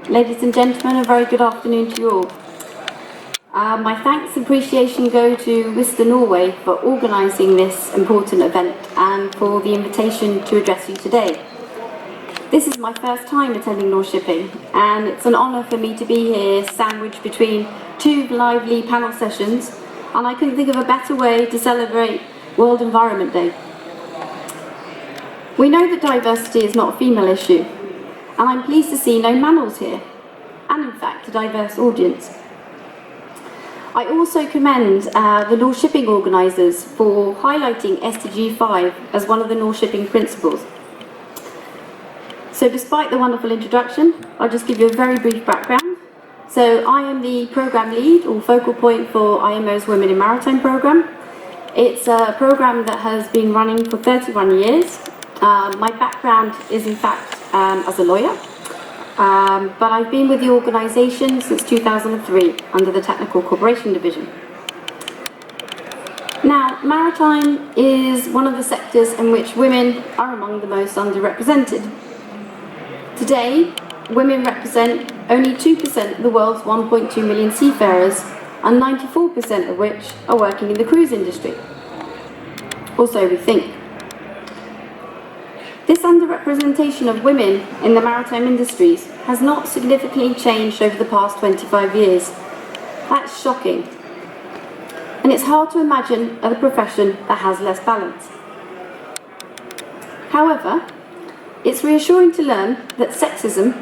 Ladies and gentlemen, a very good afternoon to you all. My thanks and appreciation go to WISTA Norway for organising this important event and for the invitation to address you today. This is my first time attending North Shipping, and it's an honour for me to be here sandwiched between two lively panel sessions, and I couldn't think of a better way to celebrate World Environment Day. We know that diversity is not a female issue, and I'm pleased to see no males here, and in fact a diverse audience. I also commend the North Shipping organisers for highlighting SDG 5 as one of the North Shipping principles. So despite the wonderful introduction, I'll just give you a very brief background. So I am the programme lead or focal point for IMO's Women in Maritime programme. It's a programme that has been running for 31 years. My background is in fact as a lawyer, but I've been with the organisation since 2003 under the Technical Cooperation Division. Now, maritime is one of the sectors in which women are among the most underrepresented. Today, women represent only 2% of the world's 1.2 million seafarers, and 94% of which are working in the cruise industry. Or so we think. This underrepresentation of women in the maritime industries has not significantly changed over the past 25 years. That's shocking. And it's hard to imagine a profession that has less balance. However, it's reassuring to learn that sexism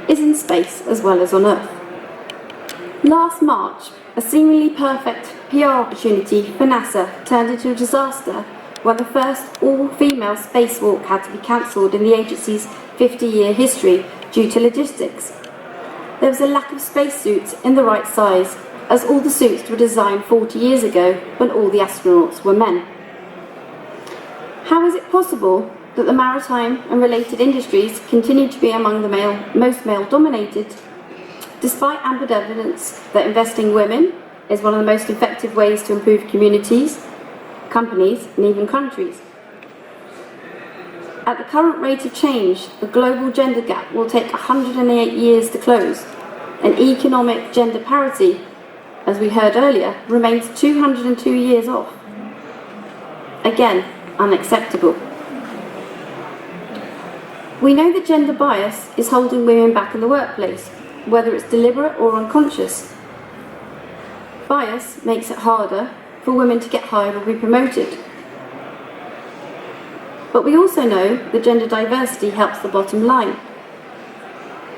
is in space as well as on Earth. Last March, a seemingly perfect PR opportunity for NASA turned into a disaster when the first all-female spacewalk had to be cancelled in the agency's 50-year history due to logistics. There was a lack of spacesuits in the right size, as all the suits were designed 40 years ago when all the astronauts were men. How is it possible that the maritime and related industries continue to be among the most male-dominated, despite ample evidence that investing in women is one of the most effective ways to improve communities, companies, and even countries? At the current rate of change, the global gender gap will take 108 years to close, and economic gender parity, as we heard earlier, remains 202 years off. Again, unacceptable. We know that gender bias is holding women back in the workplace, whether it's deliberate or unconscious. Bias makes it harder for women to get hired or be promoted. But we also know that gender diversity helps the bottom line.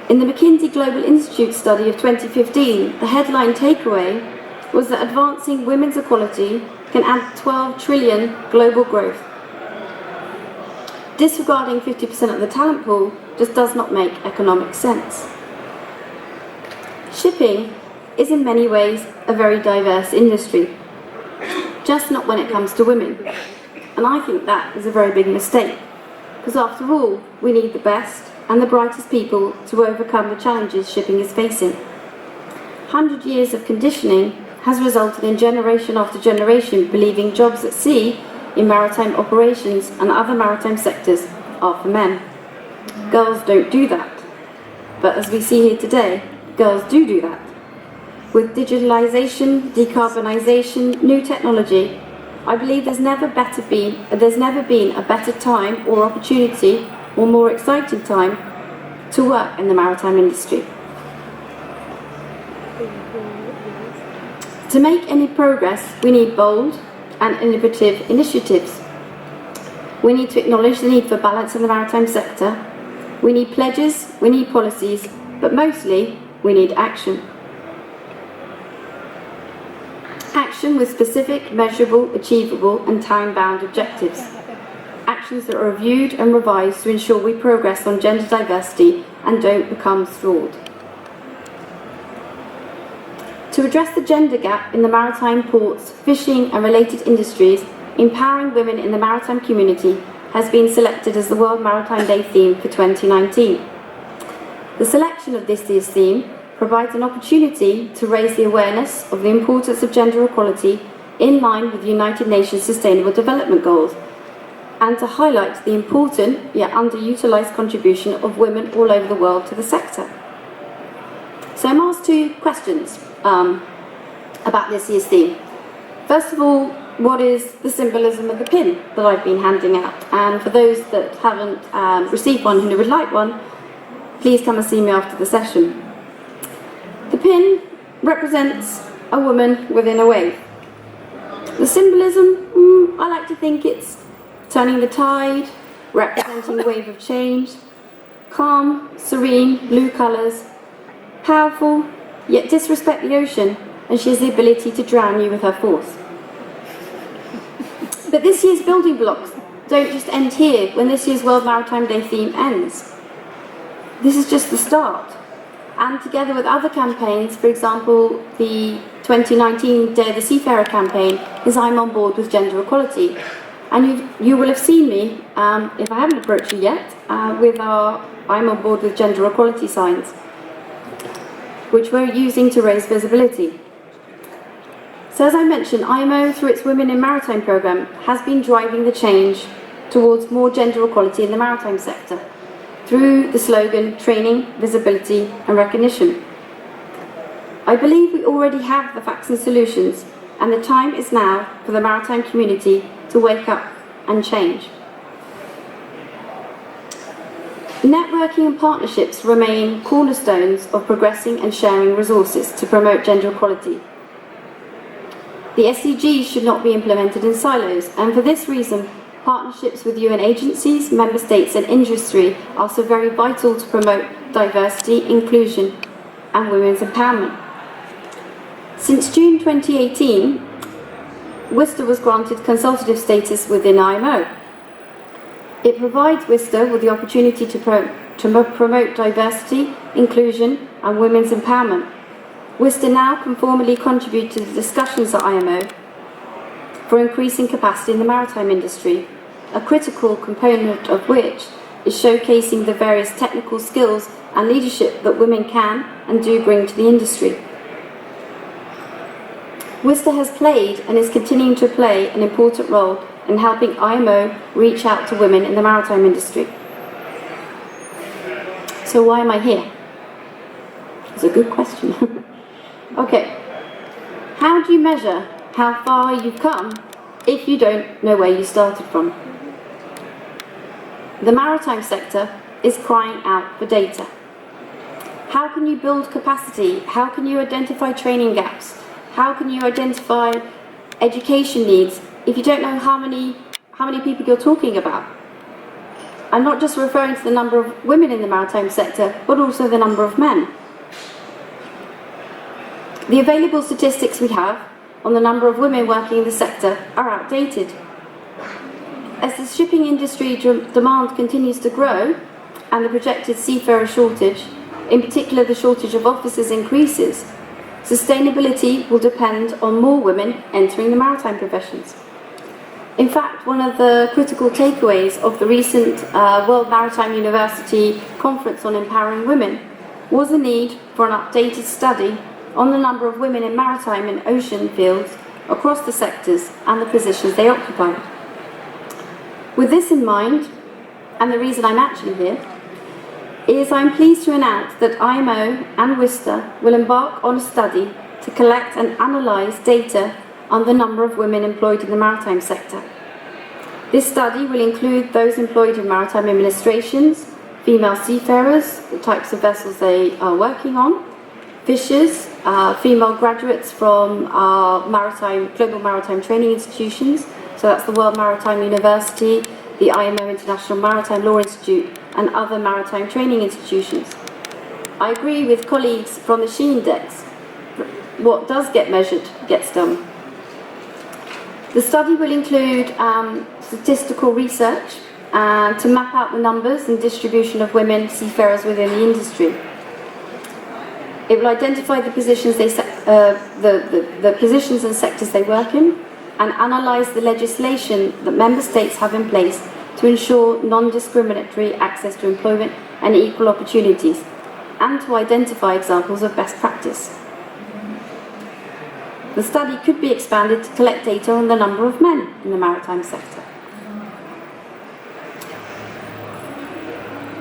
In the McKinsey Global Institute study of 2015, the headline takeaway was that advancing women's equality can add 12 trillion global growth. Disregarding 50% of the talent pool just does not make economic sense. Shipping is in many ways a very diverse industry, just not when it comes to women. And I think that is a very big mistake, because after all, we need the best and the brightest people to overcome the challenges shipping is facing. 100 years of conditioning has resulted in generation after generation believing jobs at sea in maritime operations and other maritime sectors are for men. Girls don't do that. But as we see here today, girls do that. With digitalisation, decarbonisation, new technology, I believe there's never been a better time or opportunity or more exciting time to work in the maritime industry. To make any progress, we need bold and innovative initiatives. We need to acknowledge the need for balance in the maritime sector. We need pledges, we need policies, but mostly we need action. Action with specific, measurable, achievable and time-bound objectives. Actions that are reviewed and revised to ensure we progress on gender diversity and don't become stalled. To address the gender gap in the maritime ports, fishing and related industries, empowering women in the maritime community has been selected as the World Maritime Day theme for 2019. The selection of this year's theme provides an opportunity to raise the awareness of the importance of gender equality in line with the United Nations Sustainable Development Goals, and to highlight the important yet underutilised contribution of women all over the world to the sector. So I'm asked two questions about this year's theme. First of all, what is the symbolism of the pin that I've been handing out? And for those that haven't received one and who would like one, please come and see me after the session. The pin represents a woman within a wave. The symbolism, I like to think it's turning the tide, representing a wave of change, calm, serene, blue colours, powerful, yet disrespect the ocean, and she has the ability to drown you with her force. But this year's building blocks don't just end here when this year's World Maritime Day theme ends. This is just the start. And together with other campaigns, for example, the 2019 Day of the Seafarer campaign, is I'm on board with gender equality. And you will have seen me, if I haven't approached you yet, with our I'm on board with gender equality signs, which we're using to raise visibility. So as I mentioned, IMO, through its Women in Maritime programme, has been driving the change towards more gender equality in the maritime sector through the slogan, training, visibility and recognition. I believe we already have the facts and solutions, and the time is now for the maritime community to wake up and change. Networking and partnerships remain cornerstones of progressing and sharing resources to promote gender equality. The SDGs should not be implemented in silos, and for this reason, partnerships with UN agencies, member states and industry are so very vital to promote diversity, inclusion and women's empowerment. Since June 2018, WISTA was granted consultative status within IMO. It provides WISTA with the opportunity to promote diversity, inclusion and women's empowerment. WISTA now can formally contribute to the discussions at IMO for increasing capacity in the maritime industry, a critical component of which is showcasing the various technical skills and leadership that women can and do bring to the industry. WISTA has played and is continuing to play an important role in helping IMO reach out to women in the maritime industry. So why am I here? It's a good question. Okay, how do you measure how far you've come if you don't know where you started from? The maritime sector is crying out for data. How can you build capacity? How can you identify training gaps? How can you identify education needs if you don't know how many people you're talking about? I'm not just referring to the number of women in the maritime sector, but also the number of men. The available statistics we have on the number of women working in the sector are outdated. As the shipping industry demand continues to grow and the projected seafarer shortage, in particular the shortage of officers, increases, sustainability will depend on more women entering the maritime professions. In fact, one of the critical takeaways of the recent World Maritime University Conference on Empowering Women was the need for an updated study on the number of women in maritime and ocean fields across the sectors and the positions they occupy. With this in mind, and the reason I'm actually here, is I'm pleased to announce that IMO and WISTA will embark on a study to collect and analyse data on the number of women employed in the maritime sector. This study will include those employed in maritime administrations, female seafarers, the types of vessels they are working on, fishers, female graduates from our global maritime training institutions, so that's the World Maritime University, the IMO International Maritime Law Institute, and other maritime training institutions. I agree with colleagues from the SHE Index. What does get measured gets done. The study will include statistical research to map out the numbers and distribution of women seafarers within the industry. It will identify the positions the positions and sectors they work in, and analyse the legislation that member states have in place to ensure non-discriminatory access to employment and equal opportunities, and to identify examples of best practice. The study could be expanded to collect data on the number of men in the maritime sector.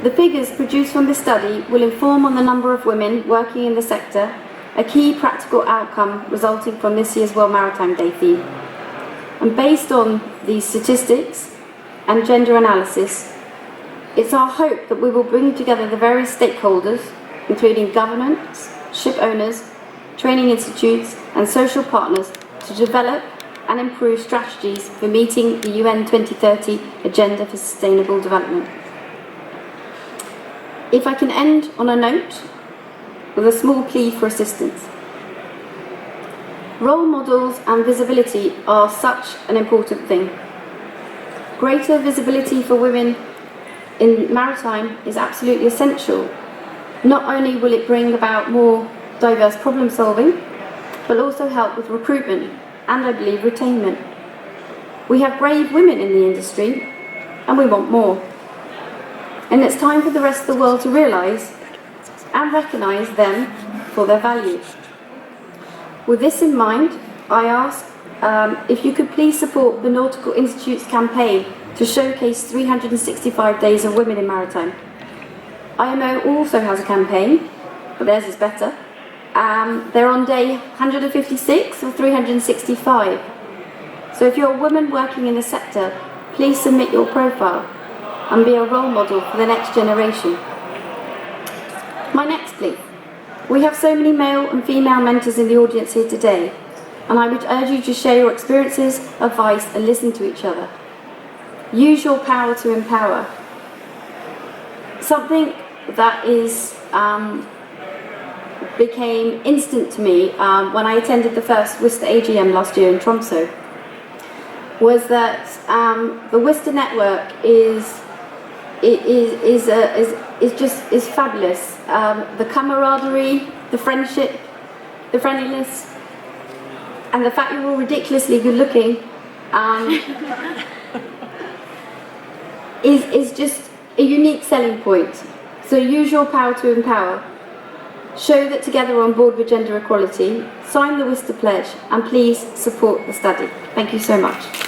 The figures produced from this study will inform on the number of women working in the sector, a key practical outcome resulting from this year's World Maritime Day theme. And based on these statistics and gender analysis, it's our hope that we will bring together the various stakeholders, including governments, ship owners, training institutes and social partners, to develop and improve strategies for meeting the UN 2030 Agenda for Sustainable Development. If I can end on a note with a small plea for assistance. Role models and visibility are such an important thing. Greater visibility for women in maritime is absolutely essential. Not only will it bring about more diverse problem solving, but also help with recruitment and, I believe, retainment. We have brave women in the industry and we want more. And it's time for the rest of the world to realise and recognise them for their value. With this in mind, I ask if you could please support the Nautical Institute's campaign to showcase 365 days of women in maritime. IMO also has a campaign, but theirs is better. They're on day 156 or 365. So if you're a woman working in the sector, please submit your profile and be a role model for the next generation. My next plea. We have so many male and female mentors in the audience here today, and I would urge you to share your experiences, advice and listen to each other. Use your power to empower. Something that became instant to me when I attended the first WISTA AGM last year in Tromsø was that the WISTA network is fabulous. The camaraderie, the friendship, the friendliness, and the fact you're all ridiculously good looking is just a unique selling point. So use your power to empower. Show that together we're on board with gender equality, sign the WISTA pledge, and please support the study. Thank you so much.